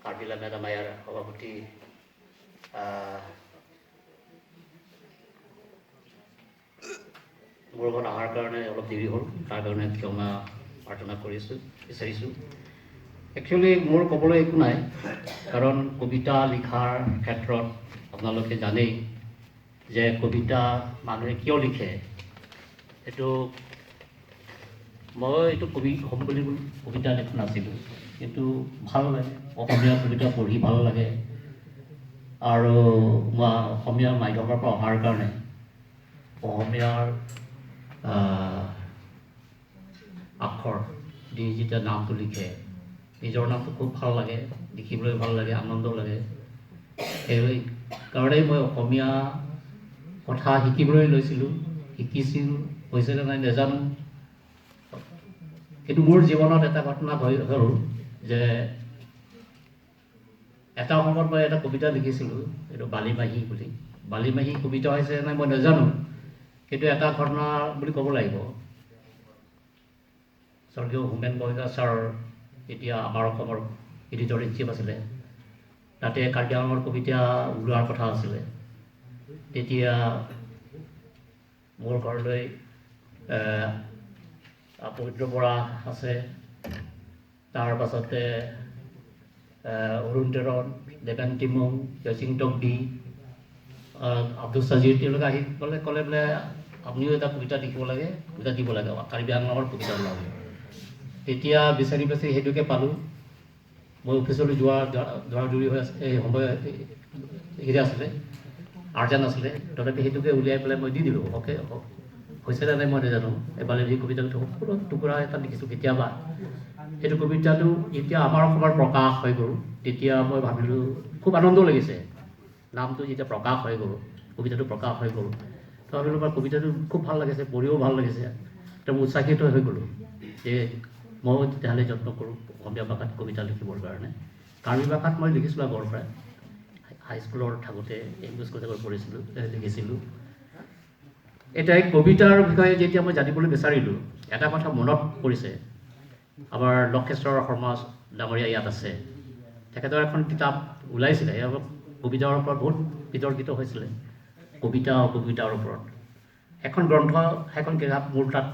কাৰ্বিলা madam Iyer সভাপতি মোৰ ঘৰত অহাৰ কাৰণে অলপ দেৰি হ'ল, তাৰ কাৰণে ক্ষমা প্ৰাৰ্থনা বিচাৰিছোঁ। একচুৱেলি মোৰ ক'বলৈ একো নাই, কাৰণ কবিতা লিখাৰ ক্ষেত্ৰত আপোনালোকে জানেই যে কবিতা মানুহে কিয় লিখে। মই এইটো কবি হ'ম বুলি কবিতা লিখা নাছিলোঁ, কিন্তু ভাল লাগে অসমীয়া কবিতা পঢ়ি ভাল লাগে। আৰু মই অসমীয়া মাধ্যমৰ পৰা অহাৰ কাৰণে অসমীয়াৰ আখৰ দি যেতিয়া নামটো লিখে, নিজৰ নামটো খুব ভাল লাগে, লিখিবলৈ ভাল লাগে, আনন্দ লাগে। সেই কাৰণেই মই অসমীয়া কথা শিকিবলৈ লৈছিলোঁ, শিকিছিলোঁ, হৈছেনে নাই নাজানো। কিন্তু মোৰ জীৱনত এটা ঘটনা হ'ল যে এটা সময়ত মই এটা কবিতা লিখিছিলোঁ, এইটো বালিমাহী বুলি। বালিমাহী কবিতা হৈছে নাই মই নাজানো, কিন্তু এটা ঘটনা বুলি ক'ব লাগিব। স্বৰ্গীয় হোমেন বৰগোহাঞি ছাৰৰ এতিয়া আমাৰ অসমৰ এডিটৰ ইন চিফ আছিলে, তাতে কাৰ্বি আংলঙৰ কবিতা ওলোৱাৰ কথা আছিলে। তেতিয়া মোৰ ঘৰলৈ পবিত্ৰ বৰা আছে, তাৰ পাছতে অৰুণ তেৰণ, দেবেন টিমুং, জয়সিং টকডি, আব্দুল ছাজিৰ, তেওঁলোকে আহি ক'লে বোলে আপুনিও এটা কবিতা লিখিব লাগে, কবিতা দিব লাগে, কাৰ্বি আংলঙৰ কবিতা ওলাব। তেতিয়া বিচাৰি সেইটোকে পালোঁ। মই অফিচলৈ দৌৰা-দৌৰি হৈ আছে, এই সময় হেৰি আছিলে, আৰ্জেণ্ট আছিলে, তথাপি সেইটোকে উলিয়াই পেলাই মই দি দিলোঁ। হৈছেনে নাই মই নাজানো। এবাৰ এই কবিতাটো সকলো টুকুৰা এটা লিখিছোঁ কেতিয়াবা। সেইটো কবিতাটো যেতিয়া আমাৰ অসমৰ প্ৰকাশ হৈ গ'ল, তেতিয়া মই ভাবিলোঁ, খুব আনন্দ লাগিছে। নামটো যেতিয়া প্ৰকাশ হৈ গ'ল, কবিতাটো প্ৰকাশ হৈ গ'ল, তো ভাবিলোঁ বা কবিতাটো খুব ভাল লাগিছে, পঢ়িও ভাল লাগিছে। তো মই উৎসাহিত হৈ গ'লোঁ যে ময়ো তেতিয়াহ'লে যত্ন কৰোঁ অসমীয়া ভাষাত কবিতা লিখিবৰ কাৰণে। কাৰ্বি ভাষাত মই লিখিছিলোঁ আগৰ পৰাই, হাইস্কুলত থাকোঁতে ইংলিছ কলেজত পঢ়িছিলোঁ, লিখিছিলোঁ। এতিয়া এই কবিতাৰ বিষয়ে যেতিয়া মই জানিবলৈ বিচাৰিলোঁ, এটা কথা মনত পৰিছে। আমাৰ লক্ষেশ্বৰ শৰ্মা ডাঙৰীয়া ইয়াত আছে, তেখেতৰ এখন কিতাপ ওলাইছিলে, কবিতাৰ ওপৰত বহুত বিতৰ্কিত হৈছিলে, কবিতাৰ ওপৰত। এখন গ্ৰন্থ, সেইখন কিতাপ মোৰ তাত